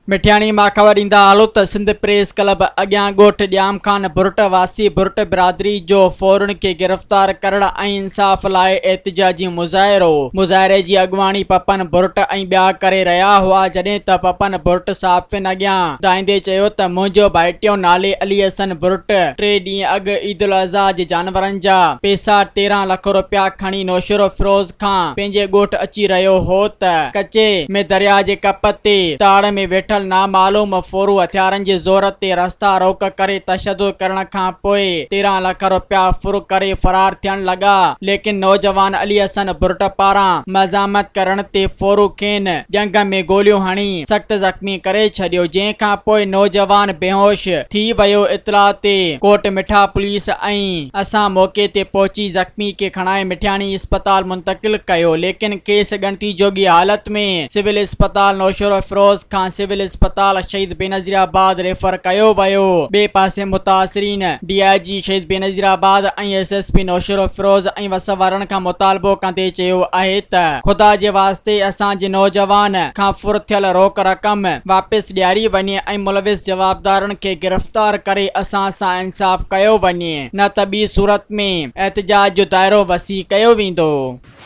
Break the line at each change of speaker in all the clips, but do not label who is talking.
मिठियाणी मां ख़बर ईंदा हलो त सिंध प्रेस क्लब अॻियां ॻोठ ॼाम खान बुरट वासी बुरट बिरादरी जो फौरन खे गिरफ़्तार करण ऐं इंसाफ़ लाइ एहतिजाजी मुज़ाहिरे जी अॻवानी पपन बुरट ऐं ॿिया करे रहिया हुआ। जॾहिं त पपन बुरट साफ़िन अॻियां ॿुधाईंदे चयो त मुंहिंजो भाइटियो नाले अली हसन बुरट 3 ॾींहं अॻु ईद उल अज़हा जे जानवरनि जा पैसा 13 लख रुपया खणी नौशरो फिरोज़ खां पंहिंजे ॻोठ अची रहियो हो त कचे में दरिया जे कप ते ताड़ में वेठल नामालूम फोरू हथियारनि जे ज़ोर ते रस्ता रोक करे तशद्दुद करण खां पोइ 13 लख रुपया फुर करे फरार थियण लॻा। लेकिन नौजवान अली हसन बुरट पारां मज़ामत करण ते फोरू खेनि जंग में गोलियूं हणी सख़्त ज़ख़्मी करे छॾियो, जंहिं खां पोइ नौजवान बेहोश थी वियो। इतला ते कोट मिठा पुलिस ऐं असां मौके ते पहुची ज़ख़्मी खे खणाए मिठियाणी इस्पताल मुंतकिल कयो, लेकिन खेसि ॻणती जोगी हालत में सिविल इस्पताल नौशरो फिरोज़ खां सिविल इस्पताल शहीद बेनज़ीराबाद रेफर कयो वियो। ॿिए पासे मुतासिरीन DIG शहीद बेनज़ीराबाद ऐं SSP नौशरो फिरोज़ ऐं वस वारनि खां मुतालबो कंदे चयो आहे त ख़ुदा जे वास्ते असांजे नौजवान खां फुर थियल रोक रक़म वापसि ॾियारी वञे ऐं मुलविस जवाबदारनि खे गिरफ़्तार करे असां सां इंसाफ़ कयो वञे, न त ॿी सूरत में एहतिजाज जो दाइरो वसी कयो वेंदो।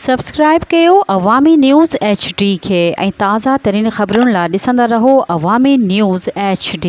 सब्सक्राइब कयो अवामी न्यूज़ HD खे ऐं ताज़ा तरीन ख़बरुनि लाइ ॾिसंदा रहो अवामी न्यूज़ HD।